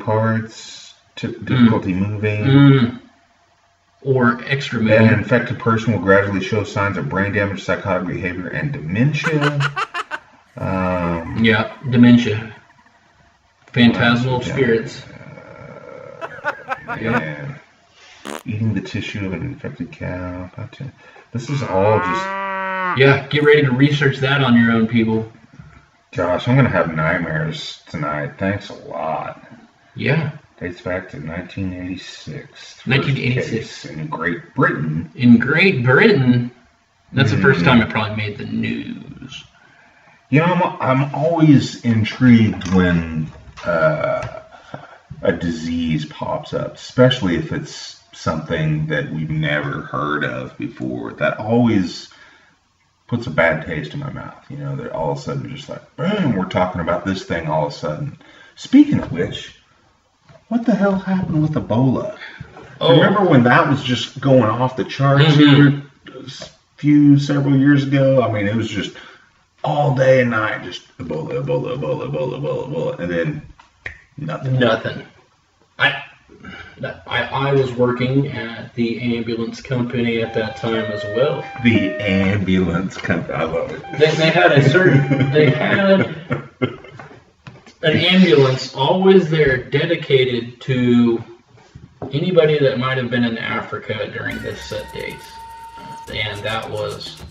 parts, difficulty moving. Or extra moving. An infected person will gradually show signs of brain damage, psychotic behavior, and dementia. Dementia. Phantasmal spirits. And eating the tissue of an infected cow. This is all just... Yeah, get ready to research that on your own, people. Gosh, I'm going to have nightmares tonight. Thanks a lot. Yeah. Dates back to 1986. 1986. In Great Britain. In Great Britain? That's the first time it probably made the news. You know, I'm always intrigued when a disease pops up, especially if it's something that we've never heard of before. That always puts a bad taste in my mouth. You know, that all of a sudden just like, boom, we're talking about this thing all of a sudden. Speaking of which, what the hell happened with Ebola? Remember when that was just going off the charts several years ago? I mean, it was just all day and night, just Ebola, and then nothing. I was working at the ambulance company at that time as well. The ambulance company, I love it. They had an ambulance always there dedicated to anybody that might have been in Africa during this set dates. And that was...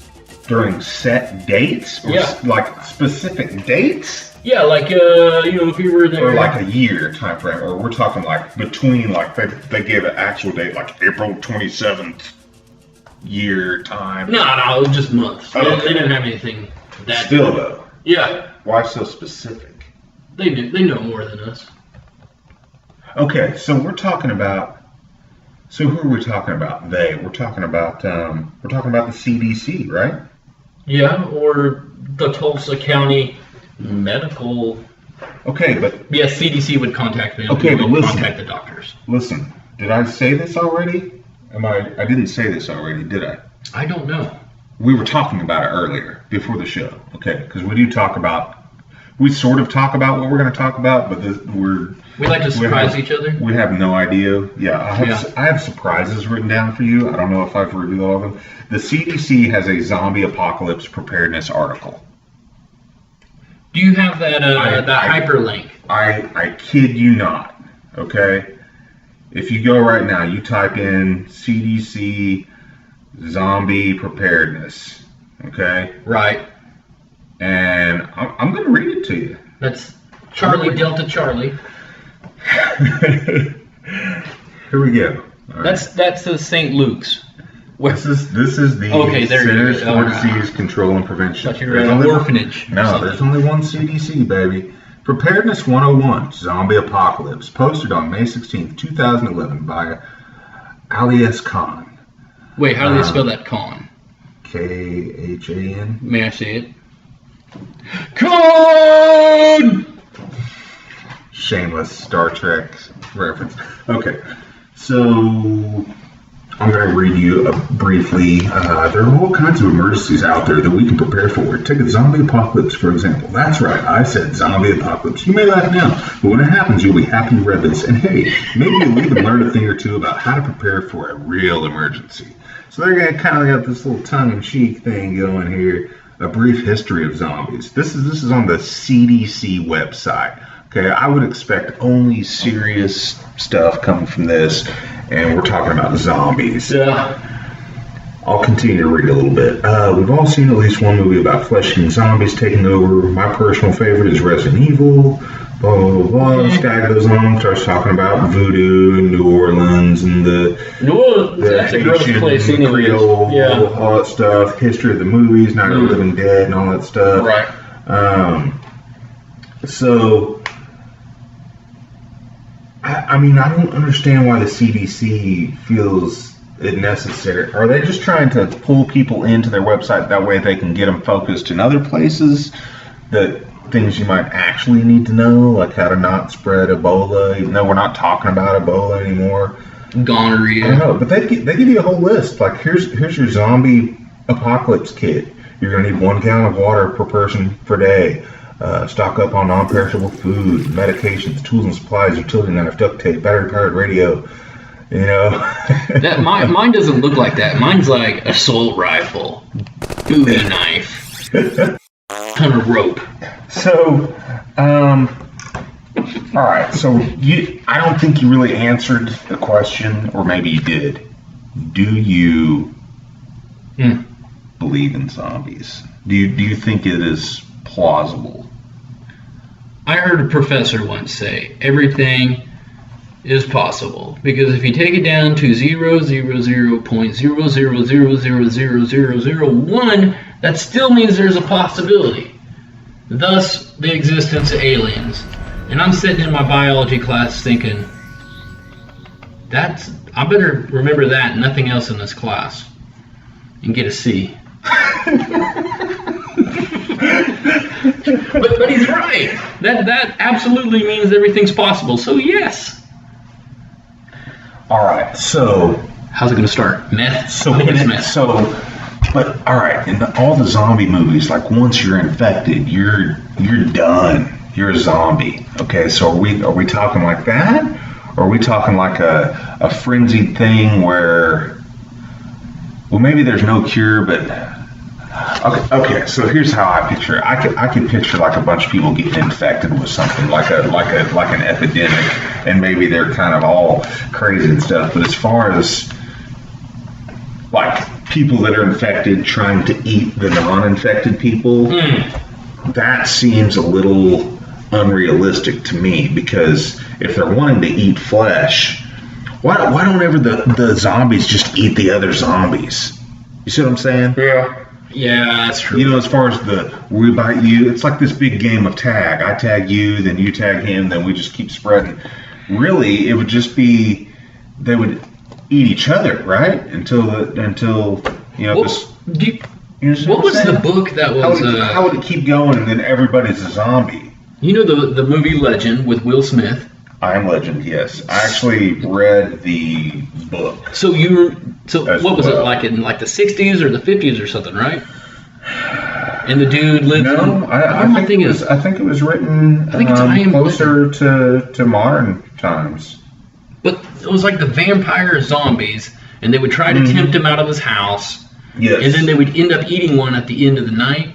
During set dates? Or like specific dates? Yeah, like, if you were there... Or like a year time frame, or we're talking like between, like, they gave an actual date, like April 27th year time? No, it was just months. Oh, they didn't have anything that... Still, though? Yeah. Why so specific? They know more than us. Okay, so we're talking about... So who are we talking about? We're talking about the CDC, right? Yeah, or the Tulsa County Medical. Okay, but yeah, CDC would contact them. Okay, but listen. Contact the doctors. Listen, did I say this already? I didn't say this already, did I? I don't know. We were talking about it earlier before the show. Okay, because we sort of talk about what we're going to talk about, but we like to surprise each other. We have no idea. Yeah, I have surprises written down for you. I don't know if I've reviewed all of them. The CDC has a zombie apocalypse preparedness article. Do you have that hyperlink? I kid you not. Okay, if you go right now, you type in CDC zombie preparedness. Okay. Right. And I'm going to read it to you. That's Charlie Delta Charlie. Here we go. Right. That's the St. Luke's. This is the Centers for Disease Control and Prevention. But you're an orphanage. No, there's only one CDC, baby. Preparedness 101, Zombie Apocalypse, posted on May 16th, 2011 by Alias Khan. Wait, how do they spell that Khan? Khan. May I see it? Khan! Shameless Star Trek reference. Okay, so I'm going to read you briefly. There are all kinds of emergencies out there that we can prepare for. Take a zombie apocalypse, for example. That's right, I said zombie apocalypse. You may laugh now, but when it happens, you'll be happy you read this. And hey, maybe you'll even learn a thing or two about how to prepare for a real emergency. So they're going to kind of got this little tongue-in-cheek thing going here. A brief history of zombies. This is on the CDC website. Okay, I would expect only serious stuff coming from this, and we're talking about zombies. Yeah. I'll continue to read a little bit. We've all seen at least one movie about flesh-eating zombies taking over. My personal favorite is Resident Evil. Blah, blah, blah. This guy goes on, starts talking about voodoo in New Orleans and the Haitian Creole, all that stuff, history of the movies, Night of the Living Dead, and all that stuff. Right. So, I mean, I don't understand why the CDC feels it necessary. Are they just trying to pull people into their website that way they can get them focused in other places that things you might actually need to know, like how to not spread Ebola, even though we're not talking about Ebola anymore? Gonorrhea. I don't know, but they give you a whole list. Like, here's your zombie apocalypse kit. You're going to need 1 gallon of water per person per day. Stock up on non-perishable food, medications, tools and supplies, utility knife, duct tape, battery-powered radio. You know, that mine doesn't look like that. Mine's like assault rifle, Bowie knife, ton of rope. So, all right. So I don't think you really answered the question, or maybe you did. Do you believe in zombies? Do you think it is plausible? I heard a professor once say everything is possible, because if you take it down to 0.0000000001, that still means there's a possibility. Thus, the existence of aliens. And I'm sitting in my biology class thinking, I better remember that and nothing else in this class, and get a C. But he's right. That absolutely means everything's possible. So yes. All right. So how's it going to start? Meth. But all right. In all the zombie movies, like once you're infected, you're done. You're a zombie. Okay. So are we talking like that, or are we talking like a frenzied thing where, well, maybe there's no cure, but. Okay. So here's how I picture it. I can picture like a bunch of people getting infected with something like an epidemic, and maybe they're kind of all crazy and stuff. But as far as like people that are infected trying to eat the non-infected people, that seems a little unrealistic to me, because if they're wanting to eat flesh, why don't ever the zombies just eat the other zombies? You see what I'm saying? Yeah, that's true. You know, as far as we bite you, it's like this big game of tag. I tag you, then you tag him, then we just keep spreading. Really, it would just be they would eat each other, right? Until you know this. What was the book that was? How would it keep going, and then everybody's a zombie? You know the movie Legend with Will Smith. I Am Legend. Yes, I actually read the book. So what was it like in like the 60s or the 50s or something, right? And the dude lived. No, I think it was written. I think it's closer to modern times. But it was like the vampire zombies, and they would try to tempt him out of his house. Yes. And then they would end up eating one at the end of the night.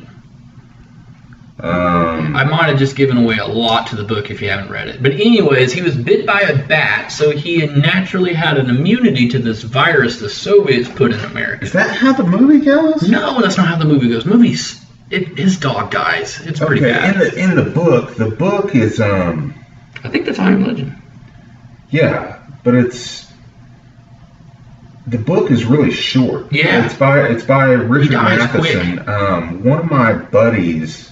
I might have just given away a lot to the book if you haven't read it. But anyways, he was bit by a bat, so he naturally had an immunity to this virus the Soviets put in America. Is that how the movie goes? No, that's not how the movie goes. His dog dies. It's pretty bad. In the book is I think that's I Am Legend. Yeah, but the book is really short. Yeah. It's by Richard Matheson. One of my buddies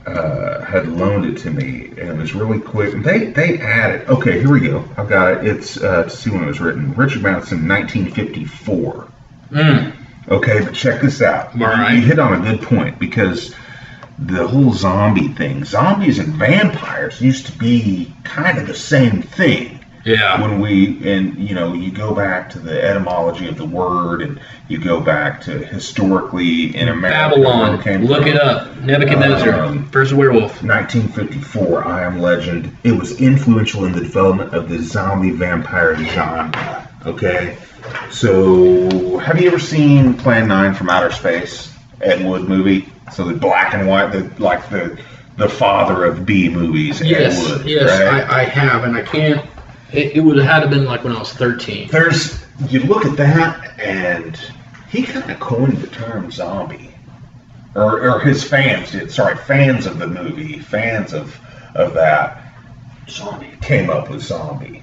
had loaned it to me, and it was really quick. They added. Okay, here we go. I've got it. It's to see when it was written. Richard Matheson, 1954. Okay, but check this out. All right. You hit on a good point, because the whole zombie thing, zombies and vampires used to be kind of the same thing. Yeah. You go back to the etymology of the word, and you go back to historically in America. Babylon. Look it up. Nebuchadnezzar. First werewolf. 1954, I Am Legend. It was influential in the development of the zombie vampire genre. Okay. So, have you ever seen Plan 9 from Outer Space? Ed Wood movie? So the black and white, the father of B movies. Yes. Ed Wood, yes, right? I have, and I can't. It would have had to been like when I was 13. You look at that, and he kind of coined the term zombie, or his fans did. Sorry, fans of the movie, fans of that zombie came up with zombie.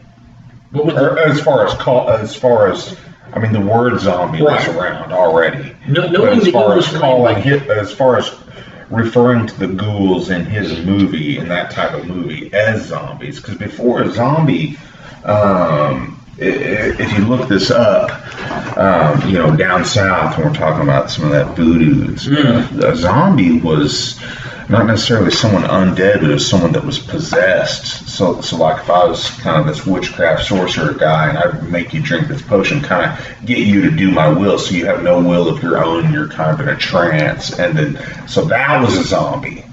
As far as the word zombie was around already. As far as referring to the ghouls in his movie, in that type of movie, as zombies, because before a zombie. If you look this up, down south, when we're talking about some of that voodoo and stuff, a zombie was not necessarily someone undead, but it was someone that was possessed. So like if I was kind of this witchcraft sorcerer guy, and I'd make you drink this potion, kind of get you to do my will, so you have no will of your own, and you're kind of in a trance, and then so that was a zombie.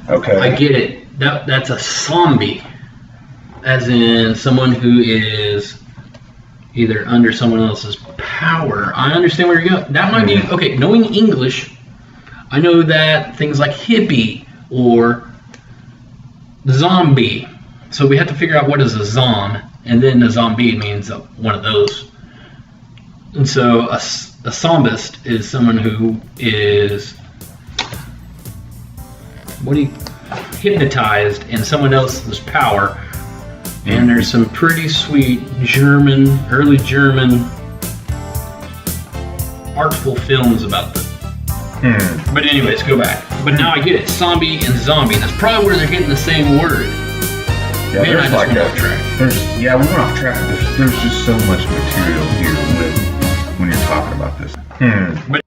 Okay. I get it. That's a zombie, as in someone who is either under someone else's power. I understand where you're going. That might be okay. Knowing English, I know that things like hippie or zombie. So we have to figure out what is a zom, and then a zombie means one of those. And so a zombist is someone who is hypnotized in someone else's power. And there's some pretty sweet early German artful films about them. But anyways, go back. But now I get it. Zombie and zombie. That's probably where they're getting the same word. Yeah, Man, I just went off track. We went off track. There's just so much material here when you're talking about this. But